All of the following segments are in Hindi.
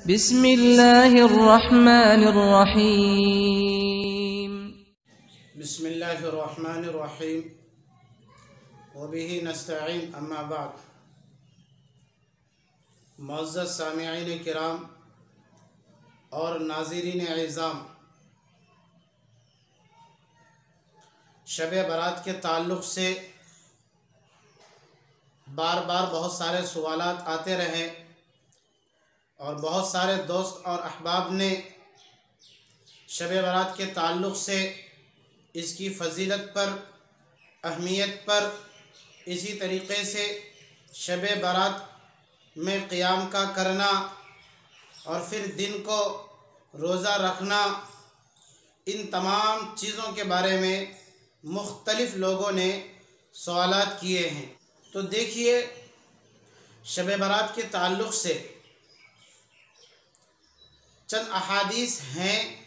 बिस्मिल्लाहिर्रहमानिर्रहीम। बिस्मिल्लाहिर्रहमानिर्रहीम वबिही नस्तईन अम्मा बाद। मुअज़्ज़ज़ सामिईन किराम और नाज़रीन इज़्ज़ाम, शब बारात के ताल्लुक़ से बार बार बहुत सारे सवालात आते रहे और बहुत सारे दोस्त और अहबाब ने शब बारात के ताल्लुक़ से इसकी फ़ज़ीलत पर, अहमियत पर, इसी तरीक़े से शब बारात में क़ियाम का करना और फिर दिन को रोज़ा रखना, इन तमाम चीज़ों के बारे में मुख्तलिफ़ लोगों ने सवालात किए हैं। तो देखिए, शब बारात के ताल्लुक़ से चंद अहादीस हैं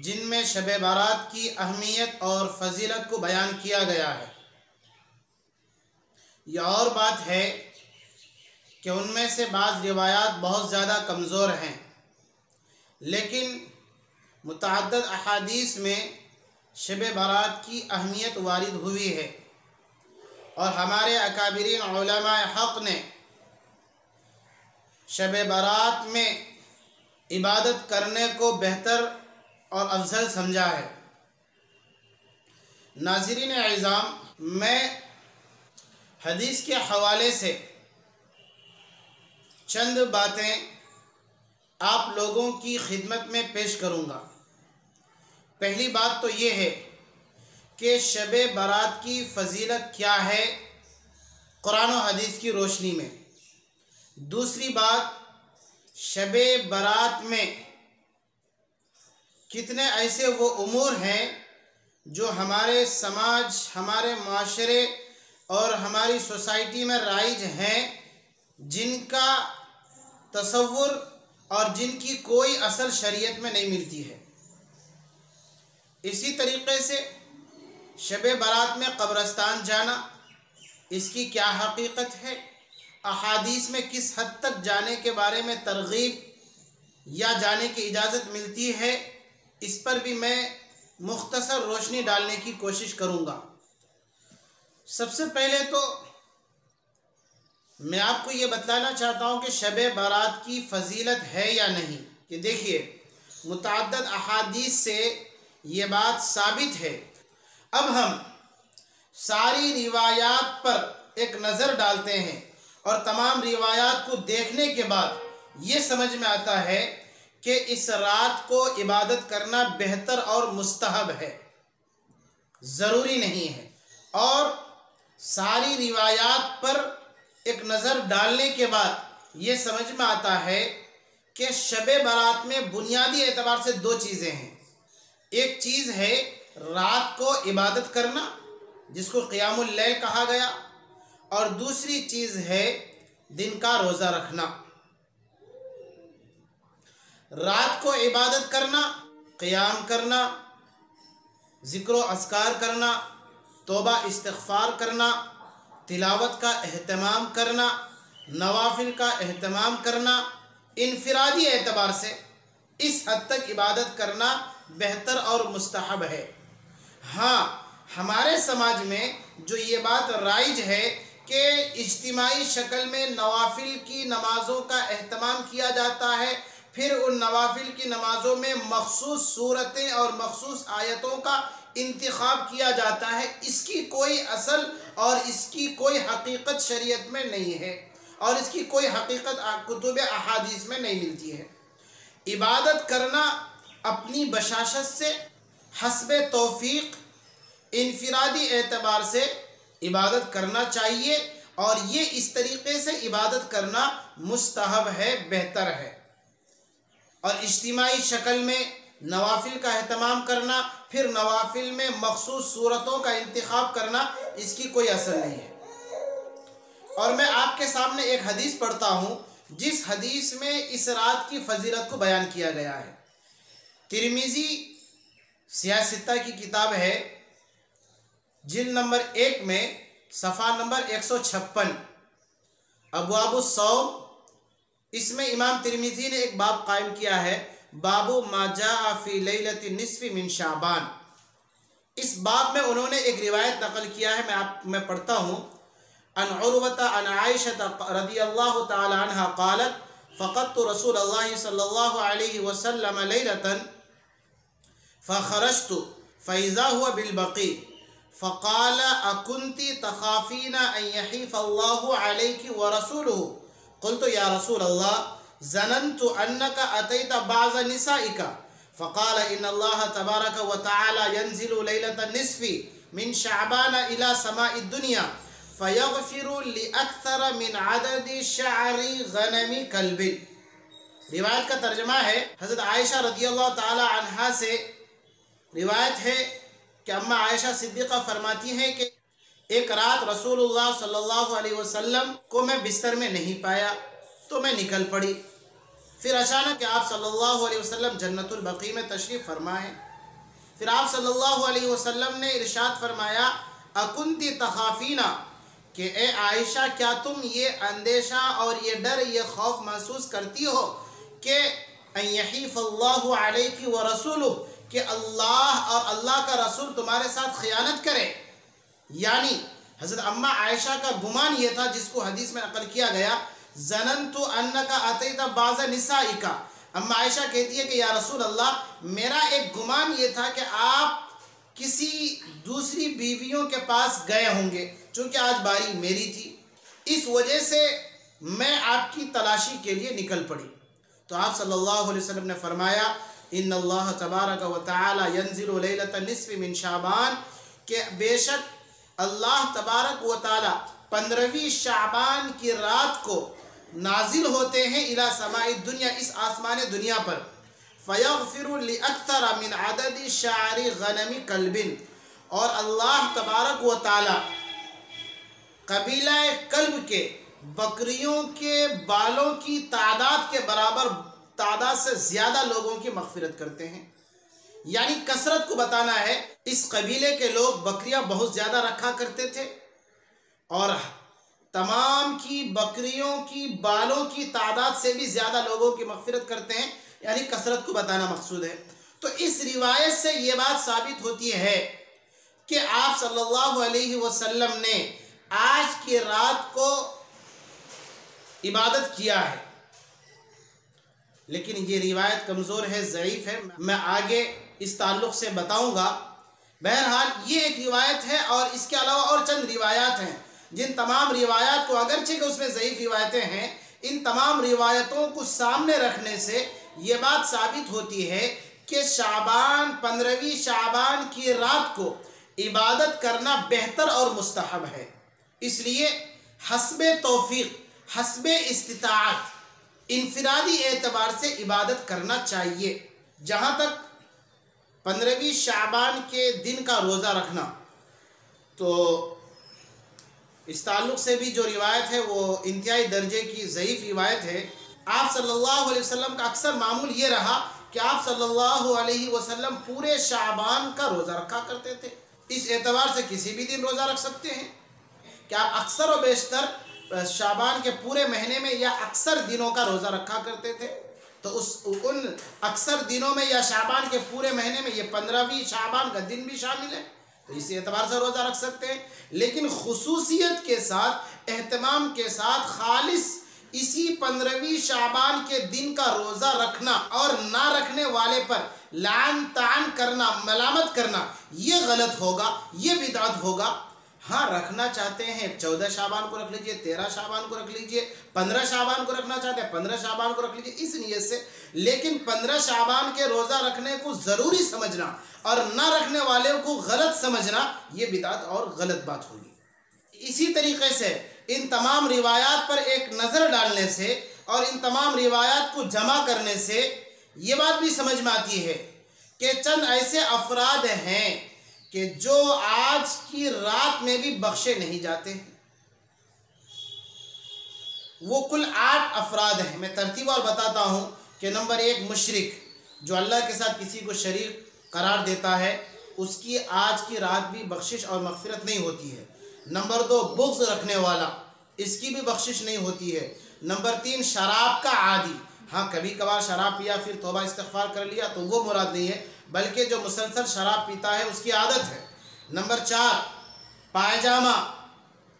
जिनमें शब बारात की अहमियत और फ़ज़ीलत को बयान किया गया है। यह और बात है कि उनमें से बाज़ रिवायात बहुत ज़्यादा कमज़ोर हैं, लेकिन मुतअद्दिद अहादीस में शब बारात की अहमियत वारिद हुई है और हमारे अकाबिरीन उलमाए हक़ ने शब बारात में इबादत करने को बेहतर और अफजल समझा है। नाज़रीन इज़्ज़ाम, मैं हदीस के हवाले से चंद बातें आप लोगों की खिदमत में पेश करूँगा। पहली बात तो ये है कि शब बारात की फ़ज़ीलत क्या है कुरान और हदीस की रोशनी में। दूसरी बात, शब बारात में कितने ऐसे वो उमूर हैं जो हमारे समाज, हमारे माशरे और हमारी सोसाइटी में राइज हैं, जिनका तसव्वुर और जिनकी कोई असल शरीयत में नहीं मिलती है। इसी तरीक़े से शब बारात में कब्रस्तान जाना, इसकी क्या हकीकत है, अहादीस में किस हद तक जाने के बारे में तरगीब या जाने की इजाज़त मिलती है, इस पर भी मैं मुख्तसर रोशनी डालने की कोशिश करूँगा। सबसे पहले तो मैं आपको ये बतलाना चाहता हूँ कि शब बारात की फ़ज़ीलत है या नहीं। कि देखिए, मुतअद्दिद अहादीस से ये बात साबित है। अब हम सारी रिवायात पर एक नज़र डालते हैं और तमाम रिवायात को देखने के बाद ये समझ में आता है कि इस रात को इबादत करना बेहतर और मुस्तहब है, ज़रूरी नहीं है। और सारी रिवायात पर एक नज़र डालने के बाद ये समझ में आता है कि शब बारात में बुनियादी एतबार से दो चीज़ें हैं। एक चीज़ है रात को इबादत करना, जिसको क़ियामुल लैल कहा गया, और दूसरी चीज़ है दिन का रोज़ा रखना। रात को इबादत करना, क़ियाम करना, ज़िक्र व अस्कार करना, तौबा इस्तिग़फ़ार करना, तिलावत का एहतमाम करना, नवाफिल का एहतमाम करना, इनफिरादी एतबार से इस हद तक इबादत करना बेहतर और मुस्तहब है। हाँ, हमारे समाज में जो ये बात राइज है कि इज्तिमाई शक्ल में नवाफिल की नमाज़ों का एहतमाम किया जाता है, फिर उन नवाफिल की नमाज़ों में मखसूस सूरतें और मखसूस आयतों का इंतिखाब किया जाता है, इसकी कोई असल और इसकी कोई हकीकत शरीयत में नहीं है और इसकी कोई हकीकत कुतुब अहादीस में नहीं मिलती है। इबादत करना अपनी बशाशत से, हस्बे तौफीक, इनफिरादी एतबार से इबादत करना चाहिए और ये इस तरीक़े से इबादत करना मुस्तहब है, बेहतर है। और इज्तिमाई शक्ल में नवाफिल का एहतमाम करना, फिर नवाफिल में मखसूस सूरतों का इंतिखाब करना, इसकी कोई असर नहीं है। और मैं आपके सामने एक हदीस पढ़ता हूँ जिस हदीस में इस रात की फ़ज़ीलत को बयान किया गया है। तिर्मिज़ी सियासित्ता की किताब है, जिल्द नंबर 1 में सफ़ा नंबर 156, अबवाबुस्सौम इसमें इमाम तिरमिज़ी ने एक बाब कायम किया है, बाबू मा जाअ फी लैलति निस्फ़ि मिन शाबान। इस बाब में उन्होंने एक रिवायत नकल किया है, मैं पढ़ता हूँ। अन उर्वता अन आयशा रज़ियल्लाहु तआला अन्हा क़ालत फ़क़दतु रसूलल्लाहि सल्लल्लाहु अलैहि वसल्लम लैलतन फ़ख़रजतु फ़इज़ा हुवा बिलबक़ी फ़क़ाल अकुन्ति तख़ाफ़ीना अन यहीफ़ल्लाहु अलैकि व रसूलुहु क़ुल्तु या रसूलल्लाह ज़नन्तु अन्नका अतैत बाज़ निसाइका फ़क़ाल इन्नल्लाह तबारक व तआला यंज़िलु लैलतन निस्फ़ि मिन शअबान इला समाइ दुनिया फ़यग़फ़िरु लिअक्सर मिन अददि शअरि गनमि कल्बिन। रिवायत का तर्जमा है, हज़रत आयशा रज़ियल्लाहु ताला अन्हा से रिवायत है कि अम्मा आयशा सिद्दीक़ा फरमाती हैं कि एक रात रसूलुल्लाह सल्लल्लाहु अलैहि वसल्लम को मैं बिस्तर में नहीं पाया तो मैं निकल पड़ी। फिर अचानक आप सल्लल्लाहु अलैहि वसल्लम जन्नतुल बक़ी में तशरीफ़ फरमाए। फिर आप सल्लल्लाहु अलैहि वसल्लम ने इरशाद फरमाया, अकुन्ति तख़ाफ़ीना, कि ए आयशा क्या तुम ये अंदेशा और ये डर, ये खौफ महसूस करती हो कि अन यहीफ़ल्लाहु अलैकि व रसूलुहु, कि अल्लाह और अल्लाह का रसूल तुम्हारे साथ ख़यानत करे। यानी हज़रत अम्मा आयशा का गुमान ये था, जिसको हदीस में नकल किया गया, ज़नन्तु अन्नका अतैत बाज़ निसाइका। अम्मा आयशा कहती है कि या रसूल अल्लाह, मेरा एक गुमान ये था कि आप किसी दूसरी बीवियों के पास गए होंगे, चूँकि आज बारी मेरी थी, इस वजह से मैं आपकी तलाशी के लिए निकल पड़ी। तो आप सल्लल्लाहु अलैहि वसल्लम ने फरमाया, इन्नल्लाह तबारक व तआला यंज़िलु लैलतन निस्फ़ि मिन शाबान, के बेशक अल्लाह तबारक व तआला 15वीं शाबान की रात को नाजिल होते हैं इला समाई दुनिया, इस आसमान दुनिया पर, फ़यग़फ़िरु लिअक्सर मिन अददि शअरि गनमि कल्बिन, और अल्लाह तबारक व तआला कबीला कल्ब के बकरियों के बालों की तादाद के बराबर, तादाद से ज़्यादा लोगों की मग़फ़िरत करते हैं। यानी कसरत को बताना है, इस कबीले के लोग बकरियां बहुत ज़्यादा रखा करते थे और तमाम की बकरियों की बालों की तादाद से भी ज़्यादा लोगों की मग़फ़िरत करते हैं, यानी कसरत को बताना मकसूद है। तो इस रिवायत से ये बात साबित होती है कि आप सल्लल्लाहु अलैहि वसल्लम ने आज की रात को इबादत किया है, लेकिन ये रिवायत कमज़ोर है, ज़ईफ़ है। मैं आगे इस ताल्लुक़ से बताऊंगा। बहरहाल ये एक रिवायत है और इसके अलावा और चंद रिवायात हैं, जिन तमाम रिवायात को, अगरचे कि उसमें ज़ईफ़ रिवायतें हैं, इन तमाम रिवायतों को सामने रखने से ये बात साबित होती है कि शाबान 15वीं शाबान की रात को इबादत करना बेहतर और मुस्तहब है। इसलिए हस्बे तौफीक, हस्बे इस्तिताअत, इनफिरादी एतबार से इबादत करना चाहिए। जहाँ तक 15वीं शाबान के दिन का रोज़ा रखना, तो इस ताल्लुक़ से भी जो रिवायत है वो इंतहाई दर्जे की ज़ईफ़ रिवायत है। आप सल्लल्लाहु अलैहि वसल्लम का अक्सर मामूल ये रहा कि आप सल्लल्लाहु अलैहि वसल्लम पूरे शाबान का रोज़ा रखा करते थे। इस एतबार से किसी भी दिन रोज़ा रख सकते हैं कि आप अक्सर व बेशतर शाबान के पूरे महीने में या अक्सर दिनों का रोज़ा रखा करते थे। तो उन अक्सर दिनों में या शाबान के पूरे महीने में ये 15वीं शाबान का दिन भी शामिल है, तो इसी एतबार से रोज़ा रख सकते हैं। लेकिन खुसूसियत के साथ, एहतमाम के साथ, खालिस इसी 15वीं शाबान के दिन का रोज़ा रखना और ना रखने वाले पर लान तान करना, मलामत करना, ये गलत होगा, ये बिदअत होगा। हाँ, रखना चाहते हैं 14 शाबान को रख लीजिए, 13 शाबान को रख लीजिए, 15 शाबान को रखना चाहते हैं 15 शाबान को रख लीजिए, इस नियत से। लेकिन 15 शाबान के रोज़ा रखने को ज़रूरी समझना और ना रखने वाले को गलत समझना, ये बिदअत और गलत बात होगी। इसी तरीके से इन तमाम रिवायात पर एक नज़र डालने से और इन तमाम रिवायात को जमा करने से ये बात भी समझ में आती है कि चंद ऐसे अफराद हैं कि जो आज की रात में भी बख्शे नहीं जाते हैं। वो कुल 8 अफराद हैं। मैं तरतीब और बताता हूँ कि नंबर 1 मुशरिक, जो अल्लाह के साथ किसी को शरीक करार देता है, उसकी आज की रात भी बख्शिश और मग़फ़िरत नहीं होती है। नंबर 2 बुग़्ज़ रखने वाला, इसकी भी बख्शिश नहीं होती है। नंबर 3 शराब का आदी, हाँ कभी कभार शराब पिया फिर तौबा इस्तिग़फ़ार कर लिया तो वो मुराद नहीं है, बल्कि जो मुसलसल शराब पीता है उसकी आदत है। नंबर 4 पायजामा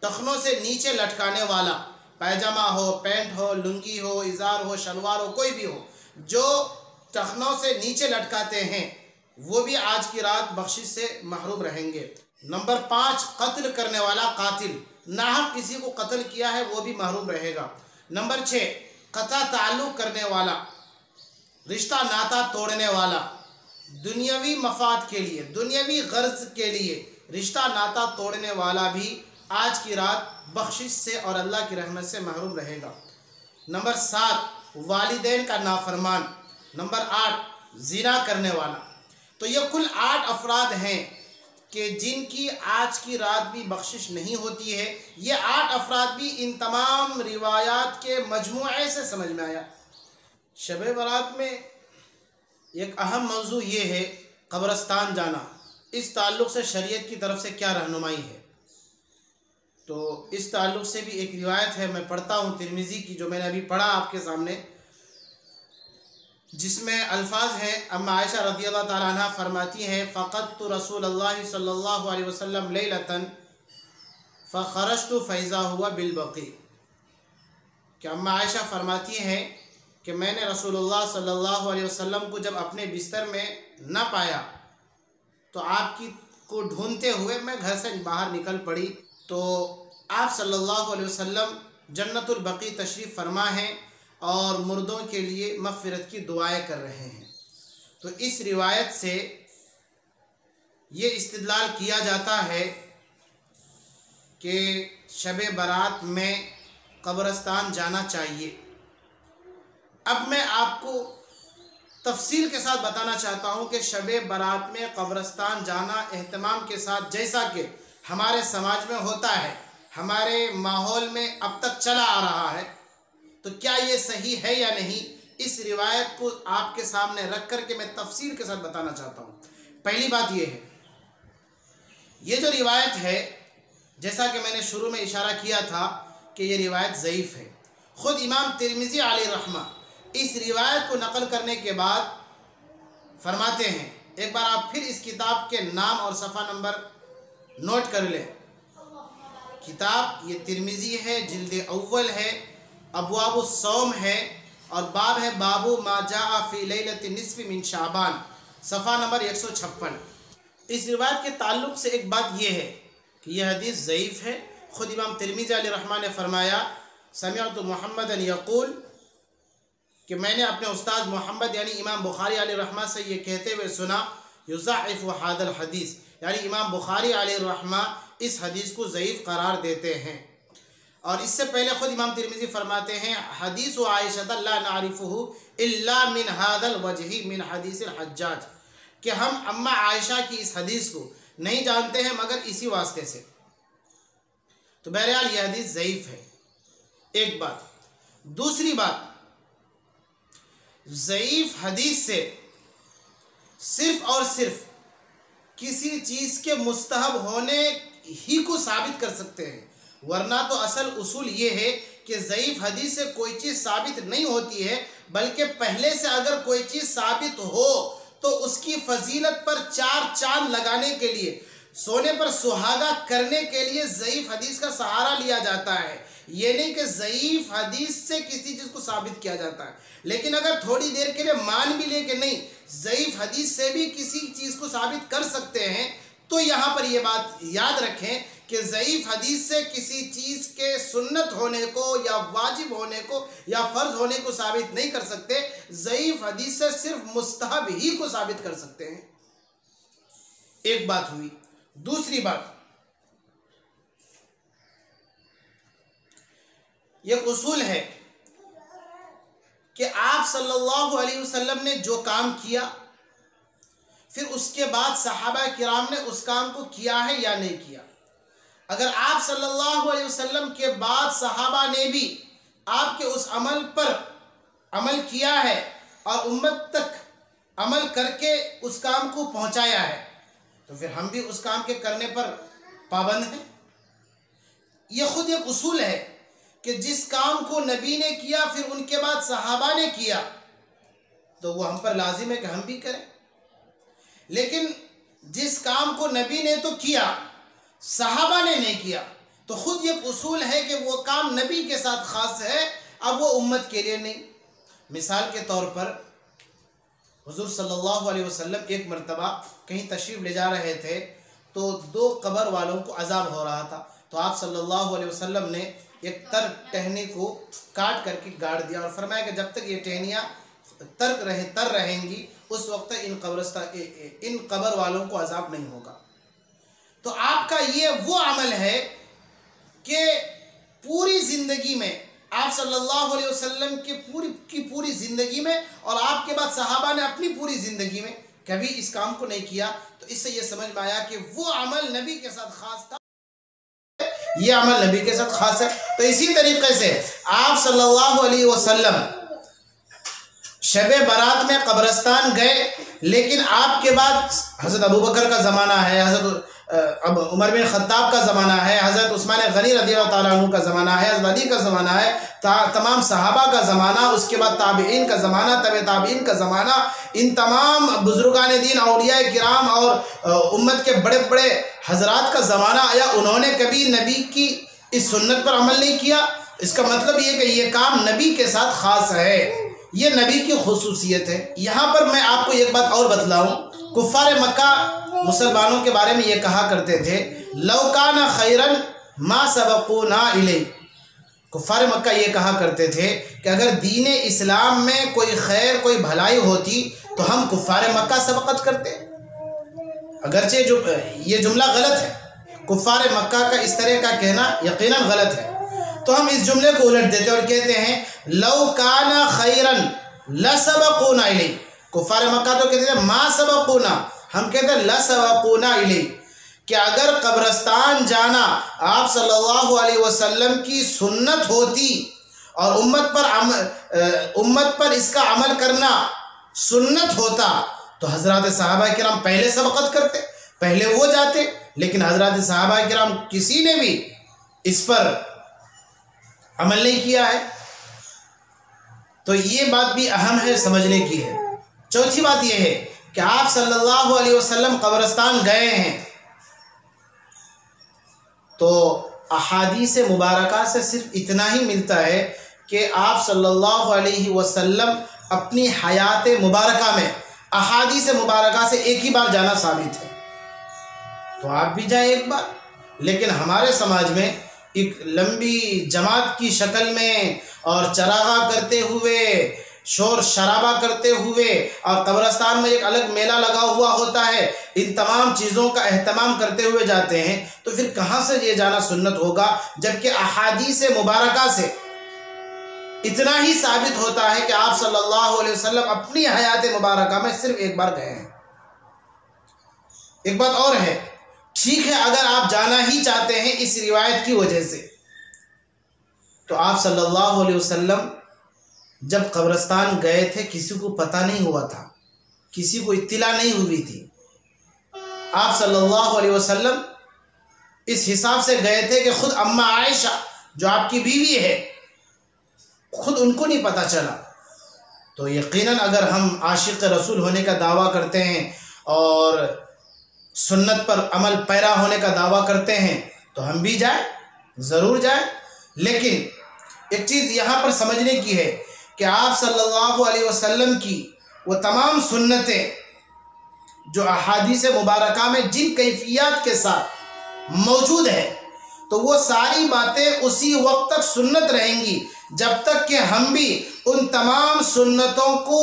टखनों से नीचे लटकाने वाला, पायजामा हो, पैंट हो, लुंगी हो, इज़ार हो, शलवार हो, कोई भी हो, जो टखनों से नीचे लटकाते हैं वो भी आज की रात बख्शिश से महरूम रहेंगे। नंबर 5 कत्ल करने वाला कातिल, नाहक किसी को कत्ल किया है वो भी महरूम रहेगा। नंबर 6 कता ताल्लुक़ करने वाला, रिश्ता नाता तोड़ने वाला, दुनियावी मफाद के लिए, दुनियावी गर्ज के लिए रिश्ता नाता तोड़ने वाला भी आज की रात बख्शिश से और अल्लाह की रहमत से महरूम रहेगा। नंबर 7 वालिदैन का नाफरमान। नंबर 8 ज़िना करने वाला। तो ये कुल 8 अफराद हैं कि जिनकी आज की रात भी बख्शिश नहीं होती है। ये 8 अफराद भी इन तमाम रिवायात के मजमूए से समझ में आया। शब बारात में एक अहम मौजू ये है कब्रस्तान जाना, इस ताल्लुक़ से शरीयत की तरफ से क्या रहनुमाई है। तो इस ताल्लुक़ से भी एक रिवायत है, मैं पढ़ता हूँ तिरमिज़ी की, जो मैंने अभी पढ़ा आपके सामने, जिसमें अल्फाज हैं अम्मा आयशा रज़ियल्लाहु ताला अन्हा फरमाती हैं फ़क़दतु रसूलल्लाह सल्लल्लाहु अलैहि वसल्लम लैलतन फ़ख़रजतु फ़इज़ा हुवा बिलबक़ी। कि अम्मा आयशा फरमाती हैं कि मैंने रसूलुल्लाह सल्लल्लाहु अलैहि वसल्लम को जब अपने बिस्तर में न पाया तो आपकी को ढूंढते हुए मैं घर से बाहर निकल पड़ी, तो आप सल्लल्लाहु अलैहि वसल्लम जन्नतुल बक़ी तशरीफ़ फरमा हैं और मुर्दों के लिए मग़फ़िरत की दुआएं कर रहे हैं। तो इस रिवायत से ये इस्तिदलाल किया जाता है कि शब बारात में कब्रस्तान जाना चाहिए। अब मैं आपको तफसील के साथ बताना चाहता हूँ कि शब बारात में कब्रस्तान जाना एहतमाम के साथ, जैसा कि हमारे समाज में होता है, हमारे माहौल में अब तक चला आ रहा है, तो क्या ये सही है या नहीं, इस रिवायत को आपके सामने रख कर के मैं तफसील के साथ बताना चाहता हूँ। पहली बात ये है, ये जो रिवायत है, जैसा कि मैंने शुरू में इशारा किया था कि ये रिवायत ज़ईफ़ है। ख़ुद इमाम तिरमिज़ी अलैहिर्रहमा इस रिवायत को नकल करने के बाद फरमाते हैं, एक बार आप फिर इस किताब के नाम और सफ़ा नंबर नोट कर लें। किताब ये तिरमिज़ी है, जिल्द अव्वल है, अबवाबुस सौम है और बाब है बाबू मा जाअ फ़ी लैलति निस्फ़ि मिन शाबान, सफ़ा नंबर 156। इस रिवायत के ताल्लुक़ से एक बात यह है कि यह हदीस ज़ईफ़ है। ख़ुद इमाम तिरमिज़ी अलैहिर्रहमा ने फरमाया समिअतु मुहम्मदन यक़ूल, कि मैंने अपने उस्ताद मोहम्मद यानी इमाम बुखारी अलैहिर्रहमा से ये कहते हुए सुना, युज़अफ़ु हादल हदीस, यानी इमाम बुखारी अलैहिर्रहमा इस हदीस को ज़ईफ़ करार देते हैं। और इससे पहले ख़ुद इमाम तिरमिज़ी फरमाते हैं हदीस व आयशा ला नारिफ़ुहु इल्ला मिन हादल वजही मिन हदीसिल हज्जाज, कि हम अम्मा आयशा की इस हदीस को नहीं जानते हैं मगर इसी वास्ते से। तो बहरहाल यह हदीस ज़ईफ़ है, एक बात। दूसरी बात, ज़ईफ़ हदीस से सिर्फ़ और सिर्फ किसी चीज़ के मुस्तहब होने ही को साबित कर सकते हैं, वरना तो असल उसूल ये है कि ज़ईफ़ हदीस से कोई चीज़ साबित नहीं होती है, बल्कि पहले से अगर कोई चीज़ साबित हो तो उसकी फजीलत पर 4 चांद लगाने के लिए, सोने पर सुहागा करने के लिए ज़ईफ़ हदीस का सहारा लिया जाता है। ये नहीं कि ज़ईफ़ हदीस से किसी चीज़ को साबित किया जाता है। लेकिन अगर थोड़ी देर के लिए मान भी ले कि नहीं ज़ईफ़ हदीस से भी किसी चीज़ को साबित कर सकते हैं, तो यहाँ पर ये बात याद रखें कि ज़ईफ़ हदीस से किसी चीज़ के सुन्नत होने को या वाजिब होने को या फ़र्ज़ होने को साबित नहीं कर सकते। ज़ईफ़ हदीस से सिर्फ मुस्तहब ही को साबित कर सकते हैं। एक बात हुई। दूसरी बात, यह उसूल है कि आप सल्लल्लाहु अलैहि वसल्लम ने जो काम किया, फिर उसके बाद सहाबा किराम ने उस काम को किया है या नहीं किया। अगर आप सल्लल्लाहु अलैहि वसल्लम के बाद सहाबा ने भी आपके उस अमल पर अमल किया है और उम्मत तक अमल करके उस काम को पहुंचाया है, तो फिर हम भी उस काम के करने पर पाबंद हैं। यह खुद एक उसूल है कि जिस काम को नबी ने किया फिर उनके बाद सहाबा ने किया तो वो हम पर लाजिम है कि हम भी करें। लेकिन जिस काम को नबी ने तो किया, सहाबा ने नहीं किया, तो खुद ये उसूल है कि वो काम नबी के साथ खास है, अब वो उम्मत के लिए नहीं। मिसाल के तौर पर हुजूर सल्लल्लाहु अलैहि वसल्लम एक मरतबा कहीं तशरीफ़ ले जा रहे थे तो 2 कब्र वालों को अजाब हो रहा था, तो आप सल्लल्लाहु अलैहि वसल्लम ने एक तर टहनी को काट करके गाड़ दिया और फरमाया कि जब तक ये टहनियाँ तर रहेंगी उस वक्त इन कब्र वालों को अजाब नहीं होगा। तो आपका ये वो अमल है कि पूरी ज़िंदगी में आप सल्लल्लाहु अलैहि वसल्लम की पूरी ज़िंदगी में और आपके बाद सहाबा ने अपनी पूरी ज़िंदगी में कभी इस काम को नहीं किया, तो इससे ये समझ में आया कि वो अमल नबी के साथ खास था, ये अमल नबी के साथ खास है। तो इसी तरीके से आप सल्लल्लाहु अलैहि वसल्लम शब बारात में कब्रिस्तान गए, लेकिन आपके बाद हज़रत अबू बकर का ज़माना है, हज़रत अब उमर बिन ख़त्ताब का ज़माना है, हज़रत उस्मान गनी रज़ियल्लाहु ताला अन्हु का ज़माना है, हज़रत अली का ज़माना है, तमाम सहाबा का ज़माना, उसके बाद ताबईन का ज़माना, तबे ताबईन का ज़माना, इन तमाम बुज़ुर्गान दीन औलिया किराम और उम्मत के बड़े बड़े हज़रात का ज़माना आया, उन्होंने कभी नबी की इस सुन्नत पर अमल नहीं किया। इसका मतलब ये कि ये काम नबी के साथ ख़ास है, ये नबी की खुसूसियत है। यहाँ पर मैं आपको एक बात और बतलाऊँ, कुफ़ार मक्का मुसलमानों के बारे में ये कहा करते थे, लौ काना खैरन मा सबक़ूना इलैहि। कुफ़ार मक्का ये कहा करते थे कि अगर दीन इस्लाम में कोई खैर कोई भलाई होती तो हम कुफ़ार मक्का सबक़त करते। अगरचे जो ये जुमला गलत है, कुफ़ार मक्का का इस तरह का कहना यकीनन गलत है, तो हम इस जुमले को उलट देते और कहते हैं लौ काना खैरन लसबक़ूना इलैहि। कुफ़ार मक्का तो कहते थे मा सबक़ूना, हम कहते हैं लसबक़ूना इलैहि, कि अगर कब्रिस्तान जाना आप सल्लल्लाहु अलैहि वसल्लम की सुन्नत होती और उम्मत पर इसका अमल करना सुन्नत होता तो हज़रात सहाबा किराम पहले सबक़त करते, पहले वो जाते। लेकिन हज़रात सहाबा किराम किसी ने भी इस पर अमल नहीं किया है, तो ये बात भी अहम है, समझने की है। चौथी बात यह है कि आप सल्लल्लाहु अलैहि वसल्लम कब्रिस्तान गए हैं तो अहादीस मुबारका से सिर्फ इतना ही मिलता है कि आप सल्लल्लाहु अलैहि वसल्लम अपनी हयात मुबारका में अहादीस मुबारका से एक ही बार जाना साबित है, तो आप भी जाएं एक बार। लेकिन हमारे समाज में एक लंबी जमात की शक्ल में और चरागा करते हुए, शोर शराबा करते हुए, और कब्रिस्तान में एक अलग मेला लगा हुआ होता है, इन तमाम चीज़ों का एहतमाम करते हुए जाते हैं, तो फिर कहाँ से ये जाना सुन्नत होगा, जबकि अहादीस मुबारका से इतना ही साबित होता है कि आप सल्लल्लाहु अलैहि वसल्लम अपनी हयात मुबारका में सिर्फ एक बार गए हैं। एक बात और है, ठीक है अगर आप जाना ही चाहते हैं इस रिवायत की वजह से, तो आप सल्लल्लाहु अलैहि वसल्लम जब कब्रिस्तान गए थे किसी को पता नहीं हुआ था, किसी को इत्तिला नहीं हुई थी। आप सल्लल्लाहु अलैहि वसल्लम इस हिसाब से गए थे कि खुद अम्मा आयशा जो आपकी बीवी है खुद उनको नहीं पता चला। तो यकीनन अगर हम आशिक़ रसूल होने का दावा करते हैं और सुन्नत पर अमल पैरा होने का दावा करते हैं तो हम भी जाएं, ज़रूर जाएं। लेकिन एक चीज़ यहाँ पर समझने की है कि आप सल्लल्लाहु अलैहि वसल्लम की वो तमाम सुन्नतें जो अहादीस मुबारका में जिन कैफियत के साथ मौजूद है, तो वो सारी बातें उसी वक्त तक सुन्नत रहेंगी जब तक कि हम भी उन तमाम सुन्नतों को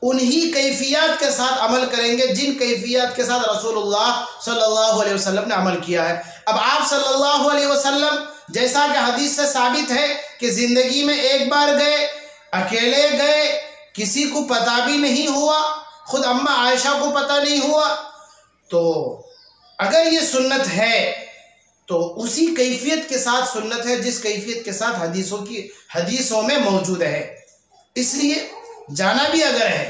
उन्हीं कैफियत के साथ अमल करेंगे जिन कैफियत के साथ रसूलुल्लाह सल्लल्लाहु अलैहि वसल्लम ने अमल किया है। अब आप सल्लल्लाहु अलैहि वसल्लम जैसा कि हदीस से साबित है कि ज़िंदगी में एक बार गए, अकेले गए, किसी को पता भी नहीं हुआ, खुद अम्मा आयशा को पता नहीं हुआ, तो अगर ये सुन्नत है तो उसी कैफियत के साथ सुन्नत है जिस कैफियत के साथ हदीसों में मौजूद है। इसलिए जाना भी अगर है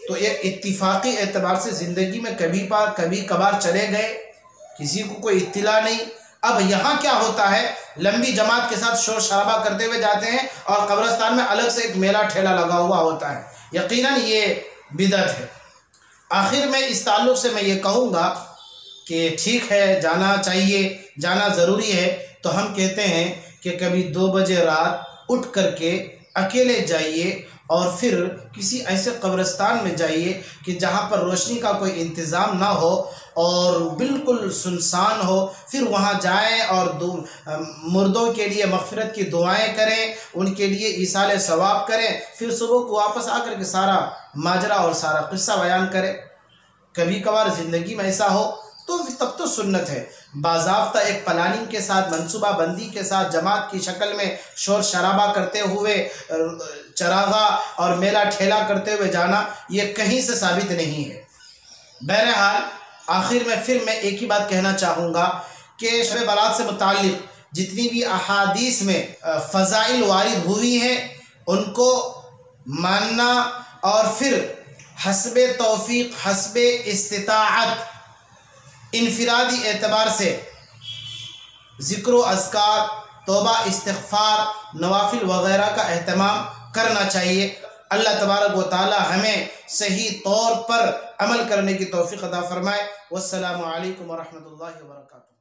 तो एक इत्तिफाकी एतबार से ज़िंदगी में कभी कभार चले गए, किसी को कोई इत्तिला नहीं। अब यहाँ क्या होता है लंबी जमात के साथ शोर शराबा करते हुए जाते हैं और कब्रिस्तान में अलग से एक मेला ठेला लगा हुआ होता है। यकीनन ये बिदअत है। आखिर में इस ताल्लुक़ से मैं ये कहूँगा कि ठीक है, जाना चाहिए, जाना ज़रूरी है। तो हम कहते हैं कि कभी 2 बजे रात उठ करके अकेले जाइए और फिर किसी ऐसे कब्रिस्तान में जाइए कि जहाँ पर रोशनी का कोई इंतज़ाम ना हो और बिल्कुल सुनसान हो। फिर वहाँ जाएं और मुर्दों के लिए मग़फ़िरत की दुआएं करें, उनके लिए ईसाल सवाब करें। फिर सुबह को वापस आकर के सारा माजरा और सारा क़िस्सा बयान करें। कभी कभार ज़िंदगी में ऐसा हो तो तब तो सुन्नत है। बाज़ाब्ता एक प्लानिंग के साथ, मनसूबा बंदी के साथ, जमात की शक्ल में शोर शराबा करते हुए, चरागा और मेला ठेला करते हुए जाना, ये कहीं से साबित नहीं है। बहरहाल आखिर में फिर मैं एक ही बात कहना चाहूँगा कि शब बारात से मुताल्लिक़ जितनी भी अहादीस में फ़ज़ाइल वारिद हुई हैं उनको मानना और फिर हस्बे तौफ़ीक़, हस्बे इस्तिताअत, इनफिरादी एतबार से ज़िक्र अज़कार, तौबा, इस्तिग़फ़ार, नवाफिल वग़ैरह का एहतमाम करना चाहिए। अल्लाह तबारक व तआला हमें सही तौर पर अमल करने की तौफ़ीक़ अता फ़रमाए। वस्सलामु अलैकुम व रहमतुल्लाहि व बरकातुहू।